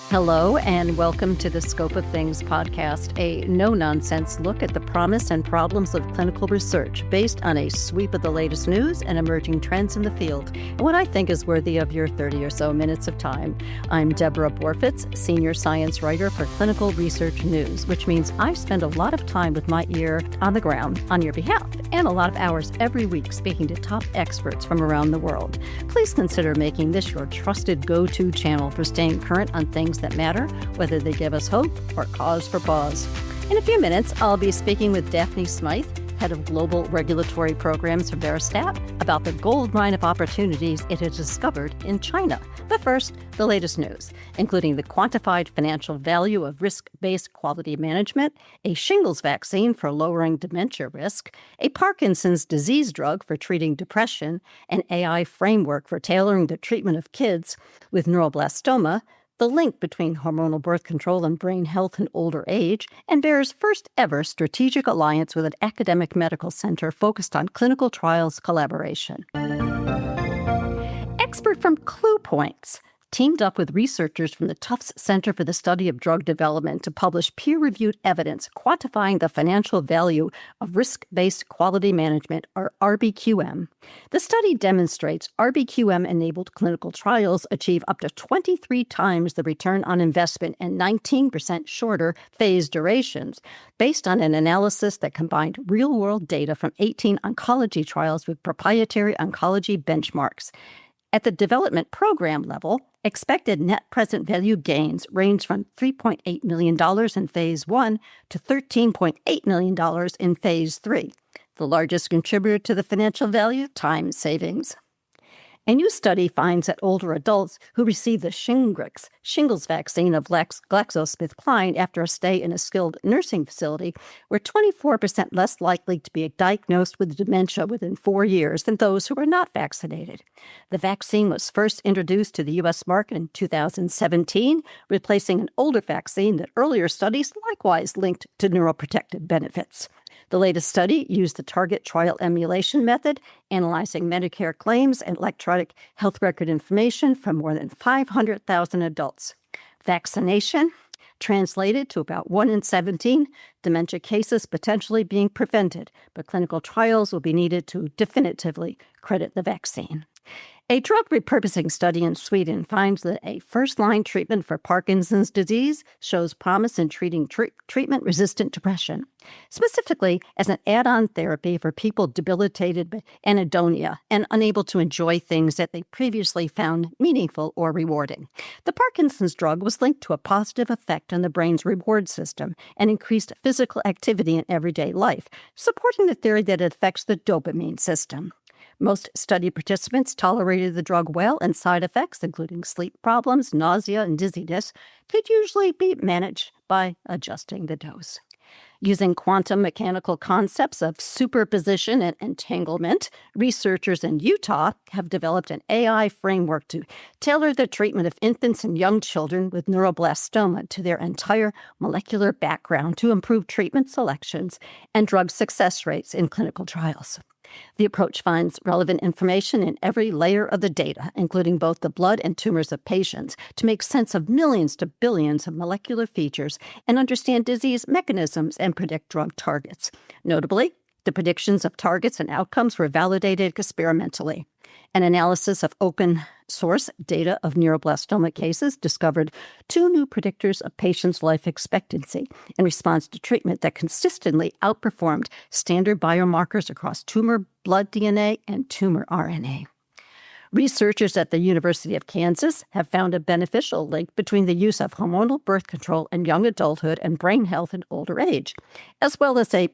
Hello, and welcome to the Scope of Things podcast, a no-nonsense look at the promise and problems of clinical research based on a sweep of the latest news and emerging trends in the field, and what I think is worthy of your 30 or so minutes of time. I'm Deborah Borfitz, senior science writer for Clinical Research News, which means I spend a lot of time with my ear on the ground on your behalf, and a lot of hours every week speaking to top experts from around the world. Please consider making this your trusted go-to channel for staying current on things that matter, whether they give us hope or cause for pause. In a few minutes, I'll be speaking with Daphne Smyth, head of global regulatory programs for Veristat, about the goldmine of opportunities it has discovered in China. But first, the latest news, including the quantified financial value of risk-based quality management, a shingles vaccine for lowering dementia risk, a Parkinson's disease drug for treating depression, an AI framework for tailoring the treatment of kids with neuroblastoma, the link between hormonal birth control and brain health in older age, and Bayer's first ever strategic alliance with an academic medical center focused on clinical trials collaboration. Expert from Clue Points teamed up with researchers from the Tufts Center for the Study of Drug Development to publish peer-reviewed evidence quantifying the financial value of risk-based quality management, or RBQM. The study demonstrates RBQM-enabled clinical trials achieve up to 23 times the return on investment and 19% shorter phase durations, based on an analysis that combined real-world data from 18 oncology trials with proprietary oncology benchmarks. At the development program level, expected net present value gains range from $3.8 million in Phase 1 to $13.8 million in Phase 3. The largest contributor to the financial value, time savings. A new study finds that older adults who receive the shingles vaccine of GlaxoSmithKline after a stay in a skilled nursing facility were 24% less likely to be diagnosed with dementia within 4 years than those who were not vaccinated. The vaccine was first introduced to the U.S. market in 2017, replacing an older vaccine that earlier studies likewise linked to neuroprotective benefits. The latest study used the target trial emulation method, analyzing Medicare claims and electronic health record information from more than 500,000 adults. Vaccination translated to about 1 in 17 dementia cases potentially being prevented, but clinical trials will be needed to definitively credit the vaccine. A drug repurposing study in Sweden finds that a first-line treatment for Parkinson's disease shows promise in treating treatment-resistant depression, specifically as an add-on therapy for people debilitated by anhedonia and unable to enjoy things that they previously found meaningful or rewarding. The Parkinson's drug was linked to a positive effect on the brain's reward system and increased physical activity in everyday life, supporting the theory that it affects the dopamine system. Most study participants tolerated the drug well, and side effects, including sleep problems, nausea, and dizziness, could usually be managed by adjusting the dose. Using quantum mechanical concepts of superposition and entanglement, researchers in Utah have developed an AI framework to tailor the treatment of infants and young children with neuroblastoma to their entire molecular background to improve treatment selections and drug success rates in clinical trials. The approach finds relevant information in every layer of the data, including both the blood and tumors of patients, to make sense of millions to billions of molecular features and understand disease mechanisms and predict drug targets. Notably, the predictions of targets and outcomes were validated experimentally. An analysis of open-source data of neuroblastoma cases discovered 2 new predictors of patients' life expectancy in response to treatment that consistently outperformed standard biomarkers across tumor blood DNA and tumor RNA. Researchers at the University of Kansas have found a beneficial link between the use of hormonal birth control in young adulthood and brain health in older age, as well as a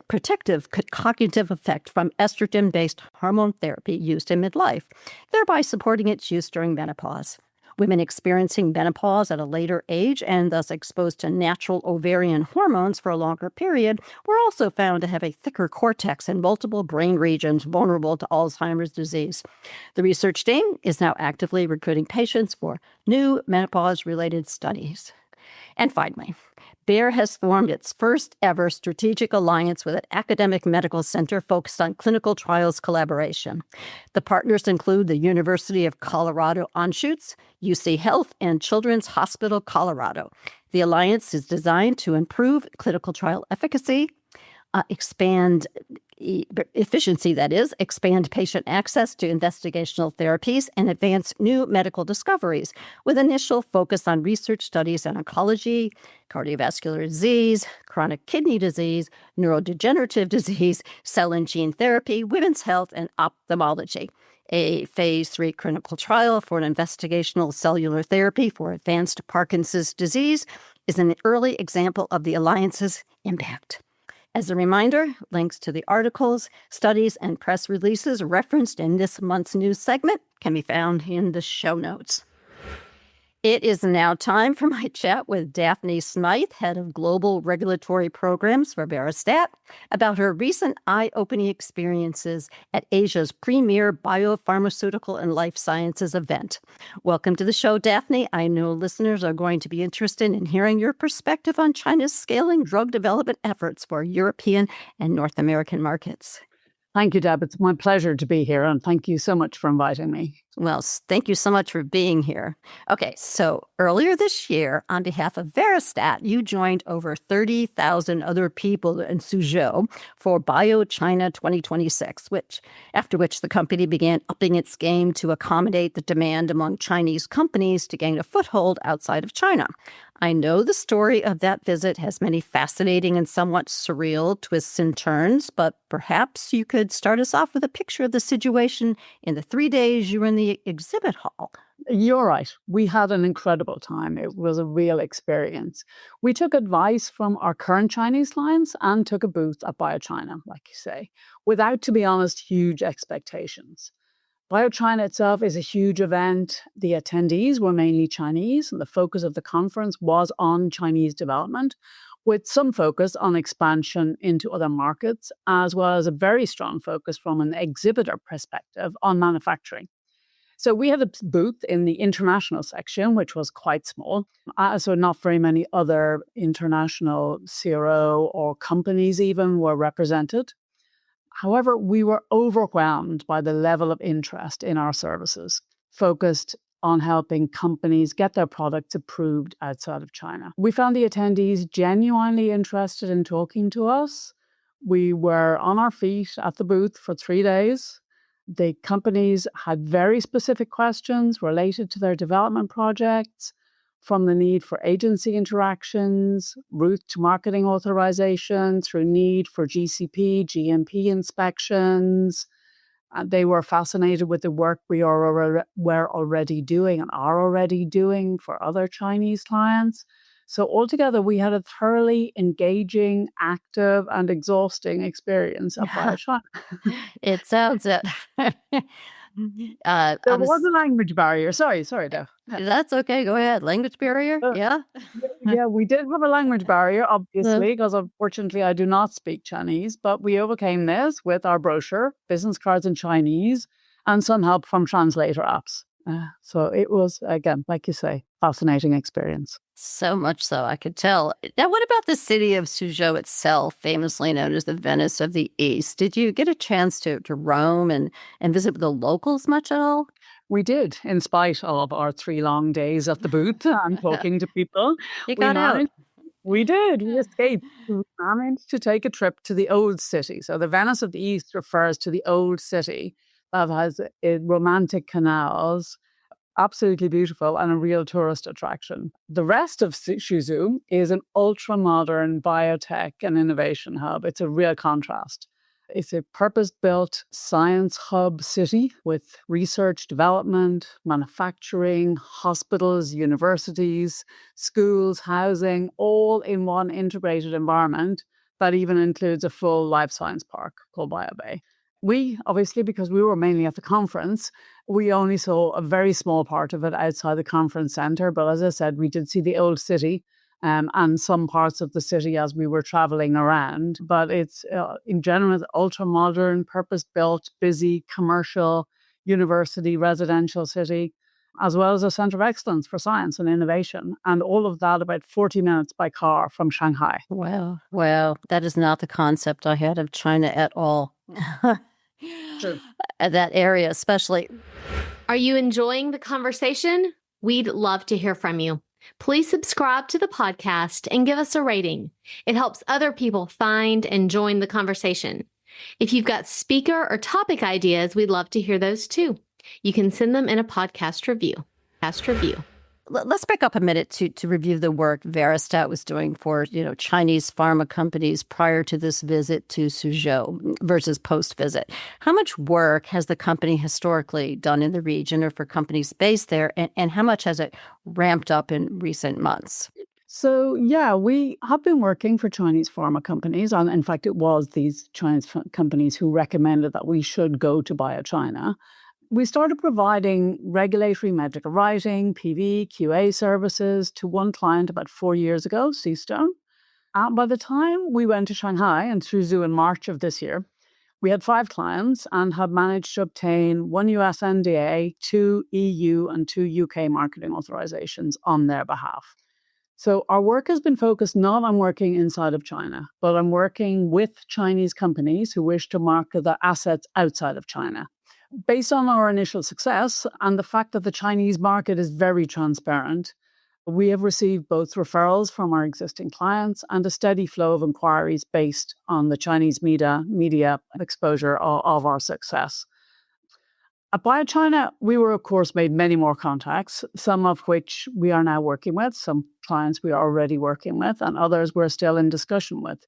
protective cognitive effect from estrogen-based hormone therapy used in midlife, thereby supporting its use during menopause. Women experiencing menopause at a later age and thus exposed to natural ovarian hormones for a longer period were also found to have a thicker cortex and multiple brain regions vulnerable to Alzheimer's disease. The research team is now actively recruiting patients for new menopause-related studies. And finally, Bayer has formed its first ever strategic alliance with an academic medical center focused on clinical trials collaboration. The partners include the University of Colorado Anschutz, UC Health, and Children's Hospital Colorado. The alliance is designed to improve clinical trial efficacy, expand efficiency, that is, expand patient access to investigational therapies, and advance new medical discoveries, with initial focus on research studies in oncology, cardiovascular disease, chronic kidney disease, neurodegenerative disease, cell and gene therapy, women's health, and ophthalmology. A phase 3 clinical trial for an investigational cellular therapy for advanced Parkinson's disease is an early example of the alliance's impact. As a reminder, links to the articles, studies, and press releases referenced in this month's news segment can be found in the show notes. It is now time for my chat with Daphne Smyth, Head of Global Regulatory Programs for Veristat, about her recent eye-opening experiences at Asia's premier biopharmaceutical and life sciences event. Welcome to the show, Daphne. I know listeners are going to be interested in hearing your perspective on China's scaling drug development efforts for European and North American markets. Thank you, Deb. It's my pleasure to be here, and thank you so much for inviting me. Well, thank you so much for being here. Okay, so earlier this year, on behalf of Veristat, you joined over 30,000 other people in Suzhou for BioChina 2026, after which the company began upping its game to accommodate the demand among Chinese companies to gain a foothold outside of China. I know the story of that visit has many fascinating and somewhat surreal twists and turns, but perhaps you could start us off with a picture of the situation in the 3 days you were in the exhibit hall. You're right. We had an incredible time. It was a real experience. We took advice from our current Chinese clients and took a booth at BioChina, like you say, without, to be honest, huge expectations. BioChina itself is a huge event. The attendees were mainly Chinese, and the focus of the conference was on Chinese development, with some focus on expansion into other markets, as well as a very strong focus from an exhibitor perspective on manufacturing. So we had a booth in the international section, which was quite small. So not very many other international CRO or companies even were represented. However, we were overwhelmed by the level of interest in our services, focused on helping companies get their products approved outside of China. We found the attendees genuinely interested in talking to us. We were on our feet at the booth for 3 days. The companies had very specific questions related to their development projects, from the need for agency interactions, route to marketing authorization, through need for GCP, GMP inspections. They were fascinated with the work we were already doing and are already doing for other Chinese clients. So altogether, we had a thoroughly engaging, active, and exhausting experience at BioChina. It sounds it. There was a language barrier. Sorry, Dave. That's okay. Go ahead. Language barrier? Yeah. Yeah, we did have a language barrier, obviously, because unfortunately I do not speak Chinese, but we overcame this with our brochure, business cards in Chinese, and some help from translator apps. So it was, again, like you say, fascinating experience. So much so, I could tell. Now, what about the city of Suzhou itself, famously known as the Venice of the East? Did you get a chance to roam and visit the locals much at all? We did, in spite of our 3 long days at the booth and talking to people. You got out. We did. We escaped. We managed to take a trip to the old city. So the Venice of the East refers to the old city that has romantic canals, absolutely beautiful, and a real tourist attraction. The rest of Suzhou is an ultra-modern biotech and innovation hub. It's a real contrast. It's a purpose-built science hub city with research, development, manufacturing, hospitals, universities, schools, housing, all in one integrated environment that even includes a full life science park called BioBay. We, obviously, because we were mainly at the conference, we only saw a very small part of it outside the conference center. But as I said, we did see the old city and some parts of the city as we were traveling around. But it's, in general, ultra-modern, purpose-built, busy, commercial, university, residential city. as well as a center of excellence for science and innovation. And all of that about 40 minutes by car from Shanghai. Wow. Well, that is not the concept I had of China at all. True. That area, especially. Are you enjoying the conversation? We'd love to hear from you. Please subscribe to the podcast and give us a rating. It helps other people find and join the conversation. If you've got speaker or topic ideas, we'd love to hear those too. You can send them in a podcast review. Let's back up a minute to review the work Veristat was doing for Chinese pharma companies prior to this visit to Suzhou versus post-visit. How much work has the company historically done in the region or for companies based there, and how much has it ramped up in recent months? So, yeah, we have been working for Chinese pharma companies. And in fact, it was these Chinese companies who recommended that we should go to BioChina. We started providing regulatory medical writing, PV, QA services to one client about 4 years ago, Seastone. By the time we went to Shanghai and Suzhou in March of this year, we had 5 clients and had managed to obtain 1 US NDA, 2 EU and 2 UK marketing authorizations on their behalf. So our work has been focused not on working inside of China, but on working with Chinese companies who wish to market their assets outside of China. Based on our initial success and the fact that the Chinese market is very transparent, we have received both referrals from our existing clients and a steady flow of inquiries based on the Chinese media exposure of our success. At BioChina, we were, of course, made many more contacts, some of which we are now working with, some clients we are already working with, and others we're still in discussion with.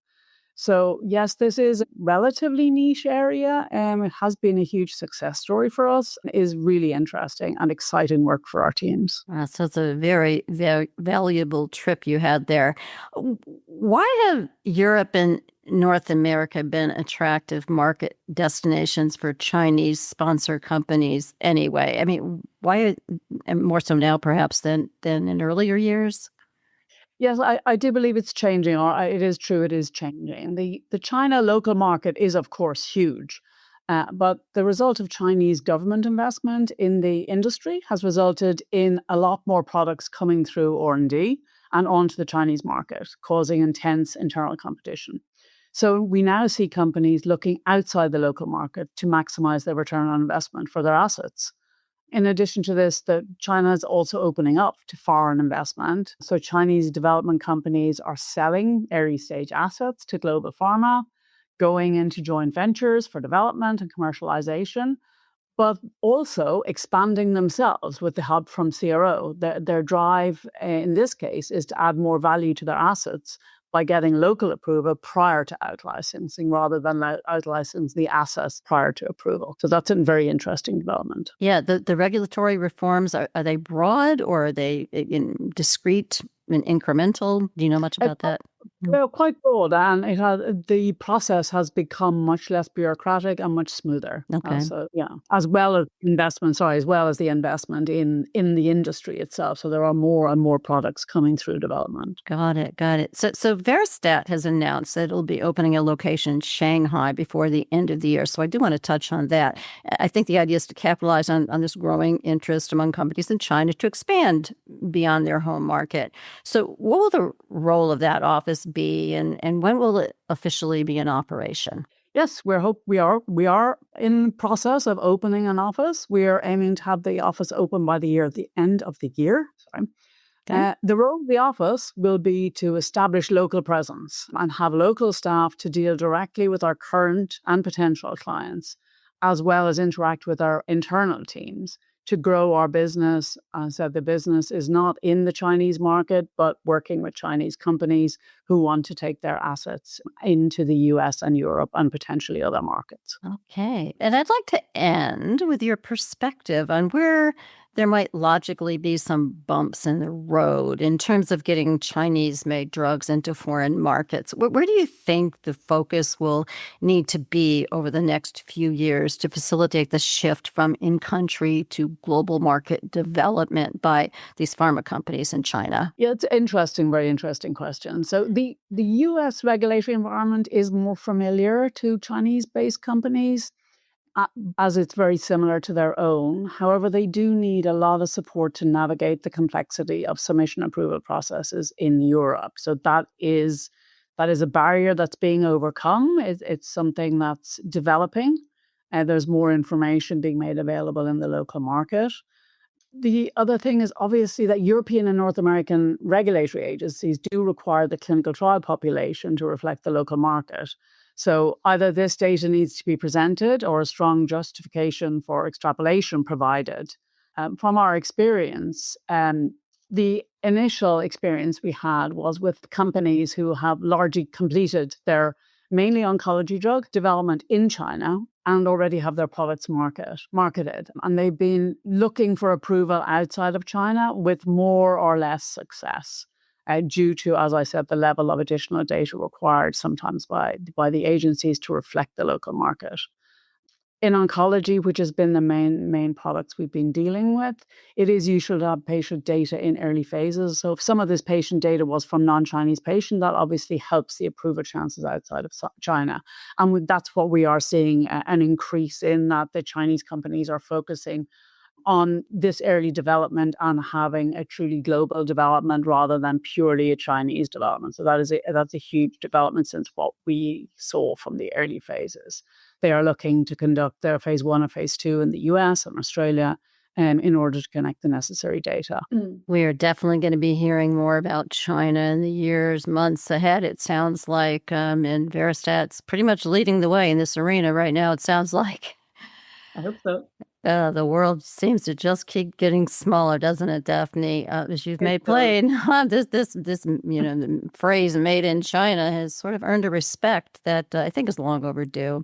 So, yes, this is a relatively niche area. It has been a huge success story for us. It is really interesting and exciting work for our teams. So it's a very, very valuable trip you had there. Why have Europe and North America been attractive market destinations for Chinese sponsor companies anyway? I mean, why more so now perhaps than in earlier years? Yes, I do believe it's changing, or it is true, it is changing. The China local market is, of course, huge, but the result of Chinese government investment in the industry has resulted in a lot more products coming through R&D and onto the Chinese market, causing intense internal competition. So we now see companies looking outside the local market to maximize their return on investment for their assets. In addition to this, China is also opening up to foreign investment. So Chinese development companies are selling early stage assets to global pharma, going into joint ventures for development and commercialization, but also expanding themselves with the help from CRO. Their drive in this case is to add more value to their assets by getting local approval prior to out-licensing rather than out-license the assets prior to approval. So that's a very interesting development. Yeah, the regulatory reforms, are they broad or are they discrete and incremental? Do you know much about that? They're quite broad, and the process has become much less bureaucratic and much smoother. Okay. So yeah, as well as the investment in the industry itself. So there are more and more products coming through development. Got it. So Veristat has announced that it'll be opening a location in Shanghai before the end of the year. So I do want to touch on that. I think the idea is to capitalize on this growing interest among companies in China to expand beyond their home market. So what will the role of that office be, and when will it officially be in operation? Yes, we are in process of opening an office. We are aiming to have the office open by the end of the year. Sorry. Okay. The role of the office will be to establish local presence and have local staff to deal directly with our current and potential clients, as well as interact with our internal teams to grow our business. So the business is not in the Chinese market, but working with Chinese companies who want to take their assets into the US and Europe and potentially other markets. Okay. And I'd like to end with your perspective on where there might logically be some bumps in the road in terms of getting Chinese-made drugs into foreign markets. Where do you think the focus will need to be over the next few years to facilitate the shift from in-country to global market development by these pharma companies in China? Yeah, it's interesting, very interesting question. So the US regulatory environment is more familiar to Chinese-based companies. as it's very similar to their own. However, they do need a lot of support to navigate the complexity of submission approval processes in Europe. So that is a barrier that's being overcome. It's something that's developing. There's more information being made available in the local market. The other thing is obviously that European and North American regulatory agencies do require the clinical trial population to reflect the local market. So either this data needs to be presented or a strong justification for extrapolation provided. From our experience, the initial experience we had was with companies who have largely completed their mainly oncology drug development in China and already have their products marketed. And they've been looking for approval outside of China with more or less success due to, as I said, the level of additional data required sometimes by the agencies to reflect the local market. In oncology, which has been the main products we've been dealing with, it is usual to have patient data in early phases. So if some of this patient data was from non-Chinese patients, that obviously helps the approval chances outside of China. And that's what we are seeing, an increase in that the Chinese companies are focusing on this early development and having a truly global development rather than purely a Chinese development. So that's a huge development since what we saw from the early phases. They are looking to conduct their phase 1 and phase 2 in the US and Australia in order to connect the necessary data. We are definitely going to be hearing more about China in the years, months ahead. It sounds like, and Veristat's pretty much leading the way in this arena right now, it sounds like. I hope so. The world seems to just keep getting smaller, doesn't it, Daphne? As you've made plain, this the phrase "made in China" has sort of earned a respect that I think is long overdue.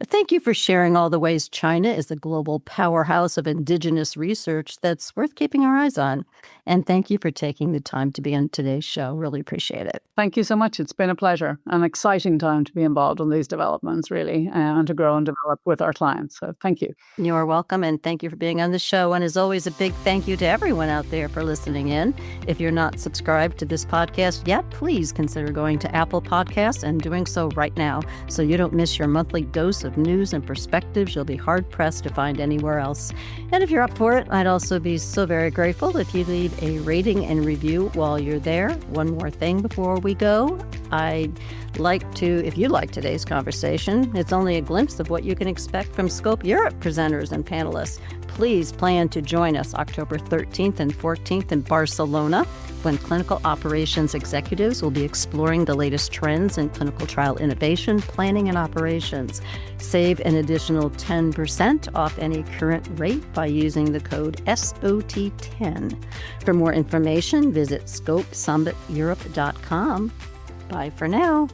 Thank you for sharing all the ways China is a global powerhouse of indigenous research that's worth keeping our eyes on. And thank you for taking the time to be on today's show. Really appreciate it. Thank you so much. It's been a pleasure, an exciting time to be involved in these developments, really, and to grow and develop with our clients. So thank you. You're welcome, and thank you for being on the show. And as always, a big thank you to everyone out there for listening in. If you're not subscribed to this podcast yet, please consider going to Apple Podcasts and doing so right now so you don't miss your monthly dose of news and perspectives you'll be hard-pressed to find anywhere else. And if you're up for it, I'd also be so very grateful if you leave a rating and review while you're there. One more thing before we go. I'd like to, if you like today's conversation, it's only a glimpse of what you can expect from Scope Europe presenters and panelists. Please plan to join us October 13th and 14th in Barcelona, when clinical operations executives will be exploring the latest trends in clinical trial innovation, planning, and operations. Save an additional 10% off any current rate by using the code SOT10. For more information, visit scopesummiteurope.com. Bye for now.